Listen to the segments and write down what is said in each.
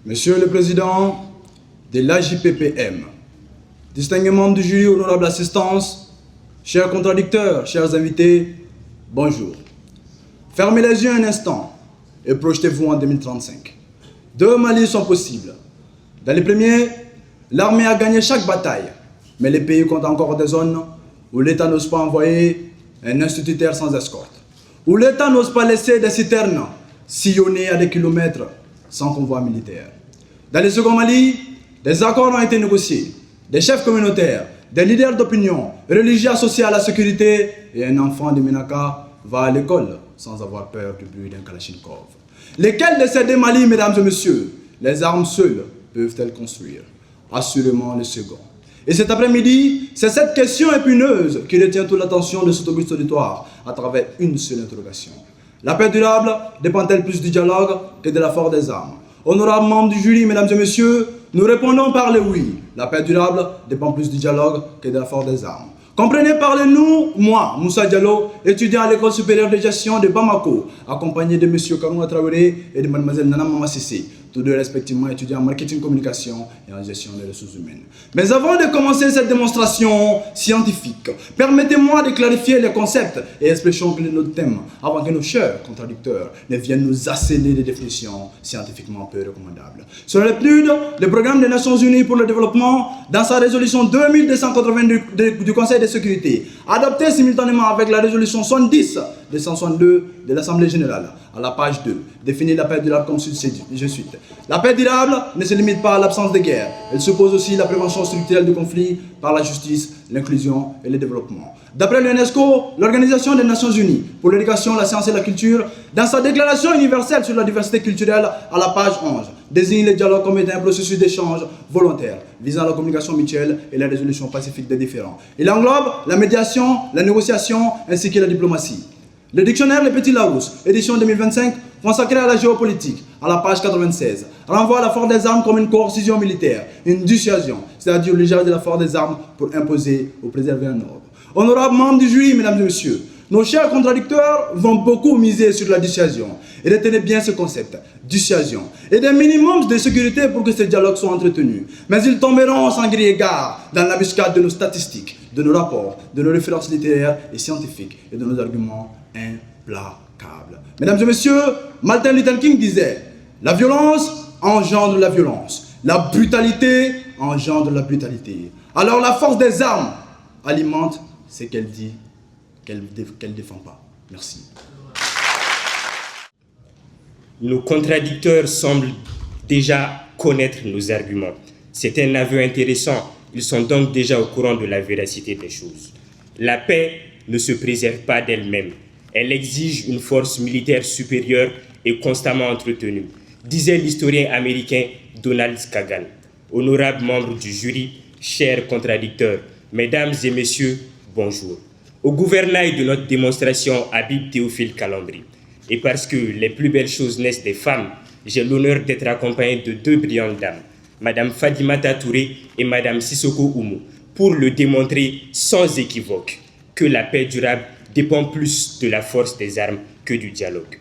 Monsieur le Président de l'AJPPM, distingués membres du jury, honorable assistance, chers contradicteurs, chers invités, bonjour. Fermez les yeux un instant et projetez-vous en 2035. Deux Mali sont possibles. Dans les premiers, l'armée a gagné chaque bataille, mais les pays comptent encore des zones où l'État n'ose pas envoyer un instituteur sans escorte, où l'État n'ose pas laisser des citernes sillonner à des kilomètres sans convoi militaire. Dans les seconds Mali, des accords ont été négociés, des chefs communautaires, des leaders d'opinion, religieux associés à la sécurité, et un enfant de Ménaka va à l'école sans avoir peur du bruit d'un Kalachnikov. Lesquels de ces deux Mali, mesdames et messieurs, les armes seules peuvent-elles construire? Assurément le second. Et cet après-midi, c'est cette question épineuse qui retient toute l'attention de cet auguste auditoire à travers une seule interrogation. La paix durable dépend-elle plus du dialogue que de la force des armes? Honorables membres du jury, mesdames et messieurs, nous répondons par le oui. La paix durable dépend plus du dialogue que de la force des armes. Comprenez, parlez-nous, moi, Moussa Diallo, étudiant à l'école supérieure de gestion de Bamako, accompagné de M. Karouna Traoré et de Mlle Nana Mama Sissé, tous deux respectivement étudiants en marketing communication et en gestion des ressources humaines. Mais avant de commencer cette démonstration scientifique, permettez-moi de clarifier les concepts et expressions clés de notre thème, avant que nos chers contradicteurs ne viennent nous asséner des définitions scientifiquement peu recommandables. Sur le PNUD, le programme des Nations Unies pour le développement, dans sa résolution 2282 du Conseil de sécurité, adoptée simultanément avec la résolution 70-262 de l'Assemblée générale, à la page 2, définit la paix durable comme suit. La paix durable ne se limite pas à l'absence de guerre. Elle suppose aussi la prévention structurelle du conflit par la justice, l'inclusion et le développement. D'après l'UNESCO, l'Organisation des Nations Unies pour l'éducation, la science et la culture, dans sa déclaration universelle sur la diversité culturelle, à la page 11, désigne le dialogue comme étant un processus d'échange volontaire visant la communication mutuelle et la résolution pacifique des différends. Il englobe la médiation, la négociation ainsi que la diplomatie. Le dictionnaire Le Petit Larousse, édition 2025, consacré à la géopolitique, à la page 96, renvoie à la force des armes comme une coercition militaire, une dissuasion, c'est-à-dire l'usage de la force des armes pour imposer ou préserver un ordre. Honorables membres du jury, mesdames et messieurs, nos chers contradicteurs vont beaucoup miser sur la dissuasion. Et retenez bien ce concept, dissuasion, et des minimums de sécurité pour que ce dialogue soit entretenu. Mais ils tomberont sans gré égard dans l'embuscade de nos statistiques, de nos rapports, de nos références littéraires et scientifiques et de nos arguments implacables. Mesdames et messieurs, Martin Luther King disait « La violence engendre la violence, la brutalité engendre la brutalité. » Alors la force des armes alimente ce qu'elle dit qu'elle ne défend pas. Merci. Nos contradicteurs semblent déjà connaître nos arguments. C'est un aveu intéressant. Ils sont donc déjà au courant de la véracité des choses. La paix ne se préserve pas d'elle-même. Elle exige une force militaire supérieure et constamment entretenue, disait l'historien américain Donald Kagan. Honorables membres du jury, chers contradicteurs, mesdames et messieurs, bonjour. Au gouvernail de notre démonstration, Habib Théophile Kalambri. Et parce que les plus belles choses naissent des femmes, j'ai l'honneur d'être accompagné de deux brillantes dames, Madame Fadimata Touré et Madame Sissoko Oumou, pour le démontrer sans équivoque que la paix durable dépend plus de la force des armes que du dialogue.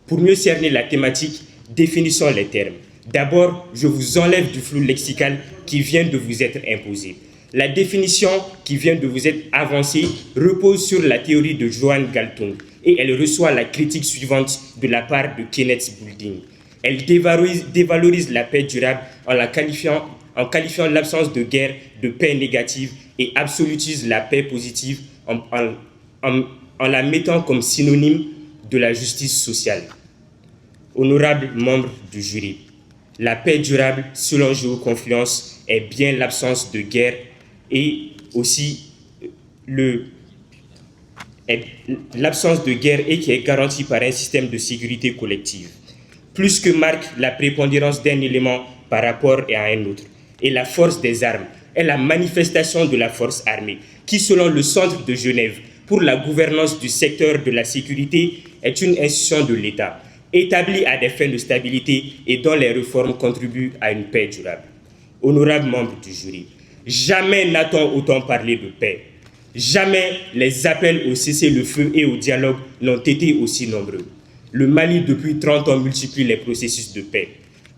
Pour mieux cerner la thématique, définissons les termes. D'abord, je vous enlève du flou lexical qui vient de vous être imposé. La définition qui vient de vous être avancée repose sur la théorie de Johan Galtung et elle reçoit la critique suivante de la part de Kenneth Boulding. Elle dévalorise la paix durable en qualifiant l'absence de guerre de paix négative et absolutise la paix positive en la mettant comme synonyme de la justice sociale. Honorables membres du jury, la paix durable, selon Géoconfluence, est bien l'absence de guerre et aussi l'absence de guerre et qui est garantie par un système de sécurité collective. Plus que marque la prépondérance d'un élément par rapport à un autre. Et la force des armes est la manifestation de la force armée, qui, selon le Centre de Genève pour la gouvernance du secteur de la sécurité, est une institution de l'État, établie à des fins de stabilité et dont les réformes contribuent à une paix durable. Honorables membres du jury, jamais n'a-t-on autant parlé de paix. Jamais les appels au cessez-le-feu et au dialogue n'ont été aussi nombreux. Le Mali, depuis 30 ans, multiplie les processus de paix.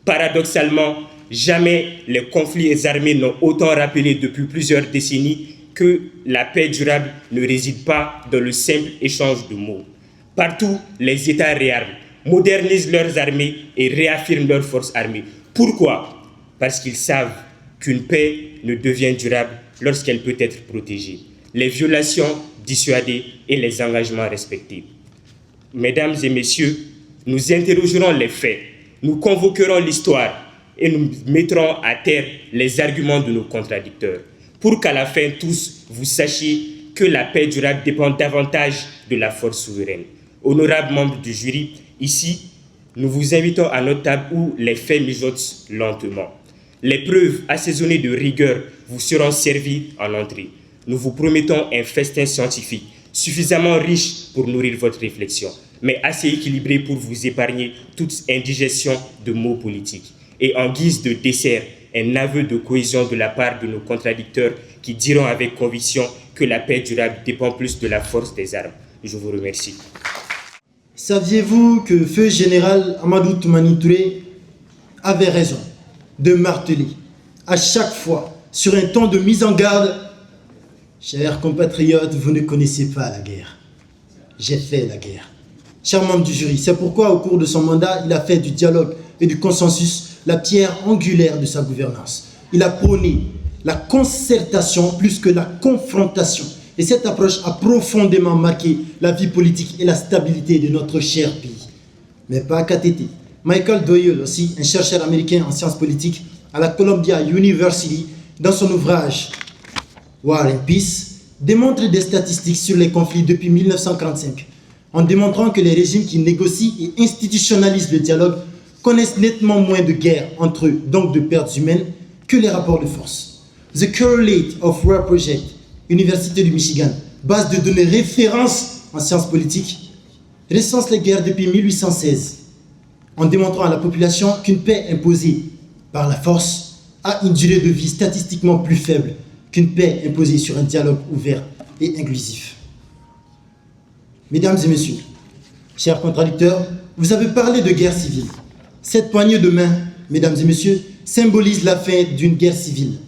Paradoxalement, jamais les conflits armés n'ont autant rappelé depuis plusieurs décennies que la paix durable ne réside pas dans le simple échange de mots. Partout, les États réarment, modernisent leurs armées et réaffirment leurs forces armées. Pourquoi? Parce qu'ils savent qu'une paix ne devient durable lorsqu'elle peut être protégée, les violations dissuadées et les engagements respectés. Mesdames et messieurs, nous interrogerons les faits, nous convoquerons l'histoire et nous mettrons à terre les arguments de nos contradicteurs, pour qu'à la fin tous vous sachiez que la paix durable dépend davantage de la force souveraine. Honorables membres du jury, ici, nous vous invitons à notre table où les faits mijotent lentement. Les preuves assaisonnées de rigueur vous seront servies en entrée. Nous vous promettons un festin scientifique suffisamment riche pour nourrir votre réflexion, mais assez équilibré pour vous épargner toute indigestion de mots politiques. Et en guise de dessert, un aveu de cohésion de la part de nos contradicteurs qui diront avec conviction que la paix durable dépend plus de la force des armes. Je vous remercie. Saviez-vous que Feu Général Amadou Toumani Touré avait raison de marteler à chaque fois sur un ton de mise en garde: chers compatriotes, vous ne connaissez pas la guerre. J'ai fait la guerre. Chers membres du jury, c'est pourquoi au cours de son mandat, il a fait du dialogue et du consensus la pierre angulaire de sa gouvernance. Il a prôné la concertation plus que la confrontation. Et cette approche a profondément marqué la vie politique et la stabilité de notre cher pays. Mais pas qu'à téter. Michael Doyle aussi, un chercheur américain en sciences politiques à la Columbia University, dans son ouvrage War and Peace, démontre des statistiques sur les conflits depuis 1945, en démontrant que les régimes qui négocient et institutionnalisent le dialogue connaissent nettement moins de guerres entre eux, donc de pertes humaines, que les rapports de force. The Correlate of War Project, Université du Michigan, base de données référence en sciences politiques, recense les guerres depuis 1816, en démontrant à la population qu'une paix imposée par la force a une durée de vie statistiquement plus faible qu'une paix imposée sur un dialogue ouvert et inclusif. Mesdames et messieurs, chers contradicteurs, vous avez parlé de guerre civile. Cette poignée de main, mesdames et messieurs, symbolise la fin d'une guerre civile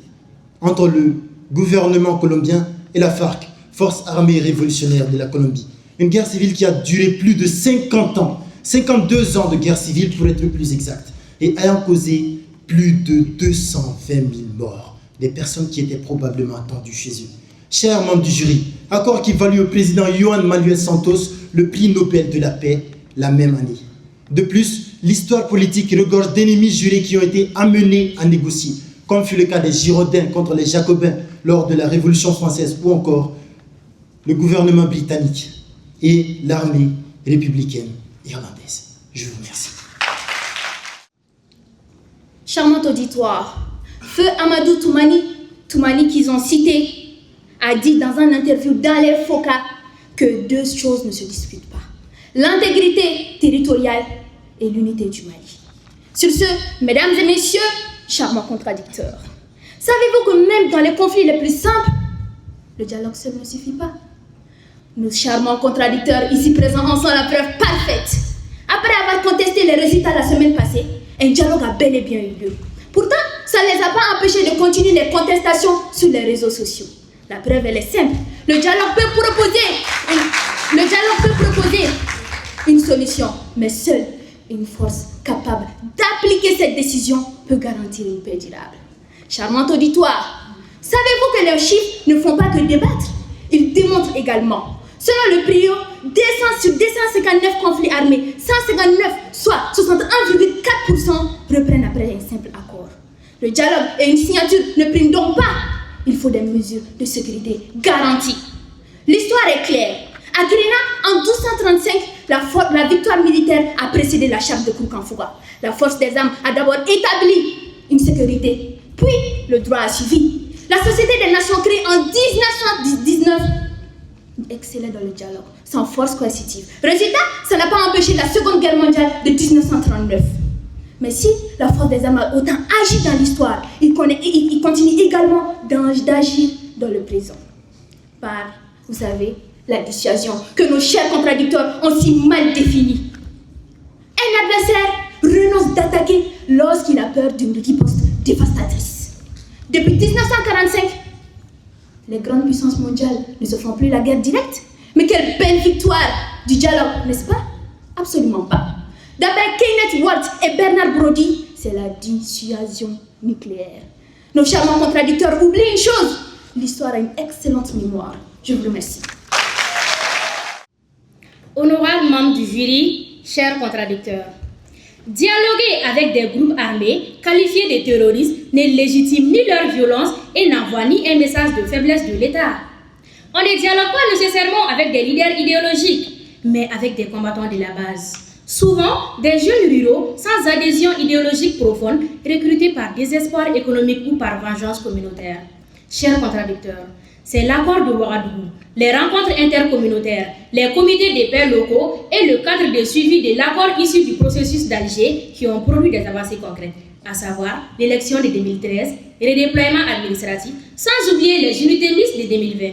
entre le gouvernement colombien et la FARC, Force armée révolutionnaire de la Colombie. Une guerre civile qui a duré plus de 50 ans, 52 ans de guerre civile pour être plus exact, et ayant causé plus de 220 000 morts, des personnes qui étaient probablement attendues chez eux. Chers membres du jury, accord qui valut au président Juan Manuel Santos le prix Nobel de la paix la même année. De plus, l'histoire politique regorge d'ennemis jurés qui ont été amenés à négocier, comme fut le cas des Girondins contre les Jacobins lors de la Révolution française, ou encore le gouvernement britannique et l'armée républicaine irlandaise. Je vous remercie. Charmant auditoire, Feu Amadou Toumani qu'ils ont cité, a dit dans un interview dans les FOCA que deux choses ne se disputent pas: l'intégrité territoriale et l'unité du Mali. Sur ce, mesdames et messieurs, charmants contradicteurs, savez-vous que même dans les conflits les plus simples, le dialogue seul ne suffit pas? Nos charmants contradicteurs ici présents en sont la preuve parfaite. Après avoir contesté les résultats la semaine passée, un dialogue a bel et bien eu lieu. Pourtant, ça ne les a pas empêchés de continuer les contestations sur les réseaux sociaux. La preuve, elle est simple. Le dialogue peut proposer une solution, mais seule une force capable d'appliquer cette décision peut garantir une paix durable. Charmant auditoire, savez-vous que les chiffres ne font pas que débattre? Ils démontrent également. Selon le PRIO, sur 259 conflits armés, 159, soit 61,4%, reprennent après un simple accord. Le dialogue et une signature ne priment donc pas. Il faut des mesures de sécurité garanties. L'histoire est claire. À Guinée, en 1235, la victoire militaire a précédé la charte de Kouroukanfouga. La force des armes a d'abord établi une sécurité, puis le droit a suivi. La Société des Nations créée en 1919 excellait dans le dialogue, sans force coercitive. Résultat, ça n'a pas empêché la Seconde Guerre mondiale de 1939. Mais si la force des armes a autant agi dans l'histoire, il continue également d'agir dans le présent. Par, vous savez, la dissuasion que nos chers contradicteurs ont si mal définie. Un adversaire renonce chance d'attaquer lorsqu'il a peur d'une riposte dévastatrice. Depuis 1945, les grandes puissances mondiales ne se font plus la guerre directe. Mais quelle belle victoire du dialogue, n'est-ce pas? Absolument pas. D'après Kenneth Walt et Bernard Brody, c'est la dissuasion nucléaire. Nos charmants contradicteurs oublient une chose. L'histoire a une excellente mémoire. Je vous remercie. Honorables membres du jury, chers contradicteurs, dialoguer avec des groupes armés qualifiés de terroristes ne légitime ni leur violence et n'envoie ni un message de faiblesse de l'État. On ne dialogue pas nécessairement avec des leaders idéologiques, mais avec des combattants de la base. Souvent, des jeunes ruraux sans adhésion idéologique profonde, recrutés par désespoir économique ou par vengeance communautaire. Chers contradicteurs, c'est l'accord de Ouagadougou, les rencontres intercommunautaires, les comités de paix locaux et le cadre de suivi de l'accord issu du processus d'Alger qui ont produit des avancées concrètes, à savoir l'élection de 2013 et le déploiement administratif, sans oublier les unités mixtes de 2020.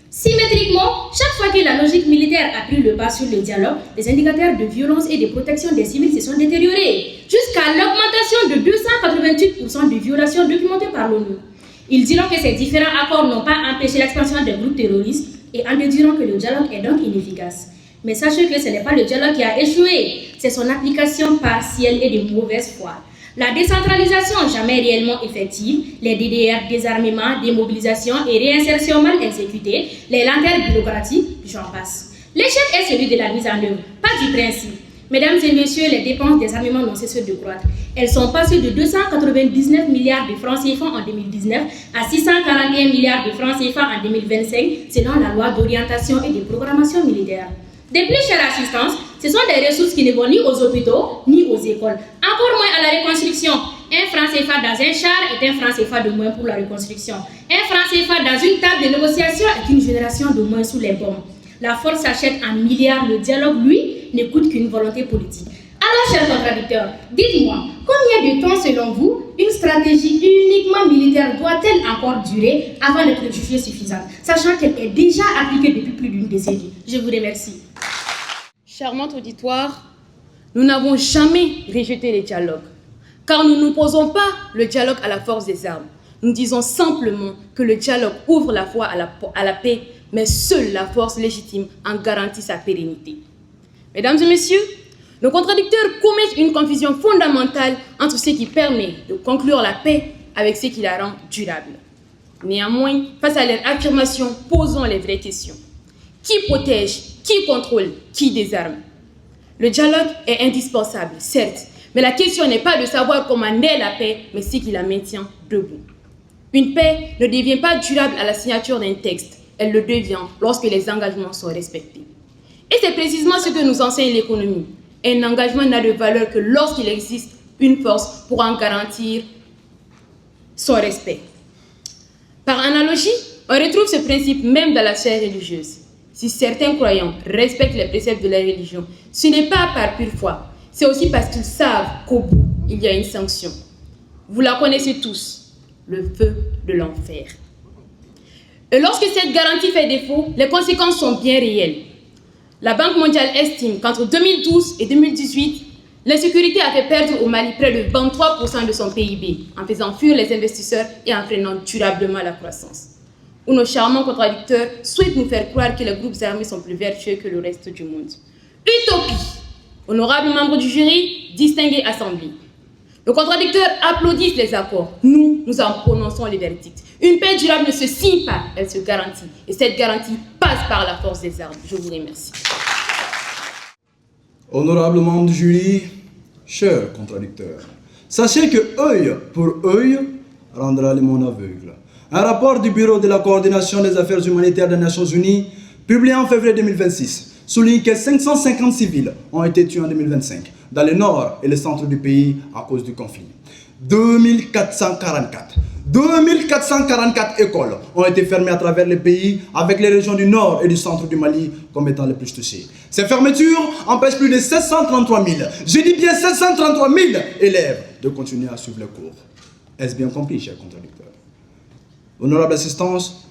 Symétriquement, chaque fois que la logique militaire a pris le pas sur le dialogue, les indicateurs de violence et de protection des civils se sont détériorés, jusqu'à l'augmentation de 288% de violations documentées par l'ONU. Ils diront que ces différents accords n'ont pas empêché l'expansion des groupes terroristes et en déduiront que le dialogue est donc inefficace. Mais sachez que ce n'est pas le dialogue qui a échoué, c'est son application partielle et de mauvaise foi. La décentralisation jamais réellement effective, les DDR, désarmement, démobilisation et réinsertion mal exécutées, les lenteurs bureaucratiques, j'en passe. L'échec est celui de la mise en œuvre, pas du principe. Mesdames et messieurs, les dépenses des armements n'ont cessé de croître. Elles sont passées de 299 milliards de francs CFA en 2019 à 641 milliards de francs CFA en 2025, selon la loi d'orientation et de programmation militaire. De plus, chère assistance, ce sont des ressources qui ne vont ni aux hôpitaux, ni aux écoles. Encore moins à la reconstruction. Un franc CFA dans un char est un franc CFA de moins pour la reconstruction. Un franc CFA dans une table de négociation est une génération de moins sous les bombes. La force s'achète en milliards. Le dialogue, lui, ne coûte qu'une volonté politique. Alors, chers contradicteurs, dites-moi, combien de temps, selon vous, une stratégie uniquement militaire doit-elle encore durer avant d'être jugée suffisante, sachant qu'elle est déjà appliquée depuis plus d'une décennie? Je vous remercie. Charmant auditoire, nous n'avons jamais rejeté le dialogue, car nous n'opposons pas le dialogue à la force des armes. Nous disons simplement que le dialogue ouvre la voie à la paix, mais seule la force légitime en garantit sa pérennité. Mesdames et messieurs, nos contradicteurs commettent une confusion fondamentale entre ce qui permet de conclure la paix avec ce qui la rend durable. Néanmoins, face à leur affirmation, posons les vraies questions. Qui protège? Qui contrôle? Qui désarme? Le dialogue est indispensable, certes, mais la question n'est pas de savoir comment naît la paix, mais ce qui la maintient debout. Une paix ne devient pas durable à la signature d'un texte, elle le devient lorsque les engagements sont respectés. Et c'est précisément ce que nous enseigne l'économie. Un engagement n'a de valeur que lorsqu'il existe une force pour en garantir son respect. Par analogie, on retrouve ce principe même dans la sphère religieuse. Si certains croyants respectent les préceptes de la religion, ce n'est pas par pure foi, c'est aussi parce qu'ils savent qu'au bout, il y a une sanction. Vous la connaissez tous, le feu de l'enfer. Et lorsque cette garantie fait défaut, les conséquences sont bien réelles. La Banque mondiale estime qu'entre 2012 et 2018, l'insécurité a fait perdre au Mali près de 23% de son PIB, en faisant fuir les investisseurs et en freinant durablement la croissance. Où nos charmants contradicteurs souhaitent nous faire croire que les groupes armés sont plus vertueux que le reste du monde. Utopie! Honorables membres du jury, distingués assemblée. Nos contradicteurs applaudissent les accords. Nous en prononçons les verdicts. Une paix durable ne se signe pas, elle se garantit. Et cette garantie passe par la force des armes. Je vous remercie. Honorables membres du jury, chers contradicteurs, sachez que œil pour œil rendra le monde aveugle. Un rapport du Bureau de la coordination des affaires humanitaires des Nations Unies, publié en février 2026, souligne que 550 civils ont été tués en 2025 dans le nord et le centre du pays à cause du conflit. 2444 écoles ont été fermées à travers le pays, avec les régions du nord et du centre du Mali comme étant les plus touchées. Ces fermetures empêchent plus de 733 000, je dis bien 733 000 élèves de continuer à suivre les cours. Est-ce bien compris, chers contradicteurs? Honorable assistance,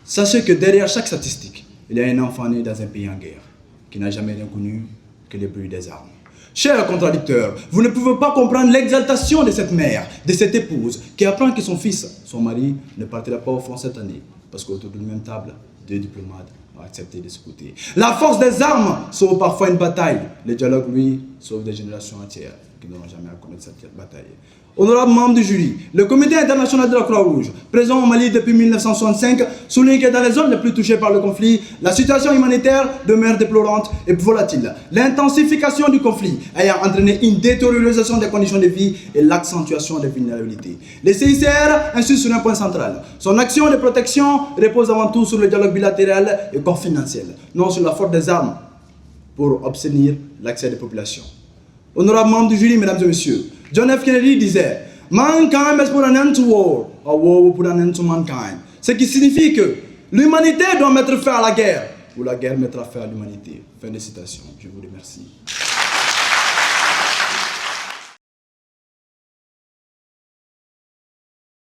sachez que derrière chaque statistique, il y a un enfant né dans un pays en guerre, qui n'a jamais rien connu que le bruit des armes. Chers contradicteurs, vous ne pouvez pas comprendre l'exaltation de cette mère, de cette épouse, qui apprend que son fils, son mari, ne partira pas au front cette année, parce qu'autour d'une même table, 2 diplomates ont accepté de s'écouter. La force des armes sauve parfois une bataille. Le dialogue, lui, sauve des générations entières qui n'auront jamais à connaître cette bataille. Honorables membres du jury, le Comité international de la Croix-Rouge, présent au Mali depuis 1965, souligne que dans les zones les plus touchées par le conflit, la situation humanitaire demeure déplorante et volatile. L'intensification du conflit ayant entraîné une détérioration des conditions de vie et l'accentuation des vulnérabilités. Le CICR insiste sur un point central. Son action de protection repose avant tout sur le dialogue bilatéral et confidentiel, non sur la force des armes pour obtenir l'accès des populations. Honorables membres du jury, mesdames et messieurs, John F. Kennedy disait « Mankind must put an end to war, or war will put an end to mankind ». Ce qui signifie que l'humanité doit mettre fin à la guerre, ou la guerre mettra fin à l'humanité. Fin de citation. Je vous remercie.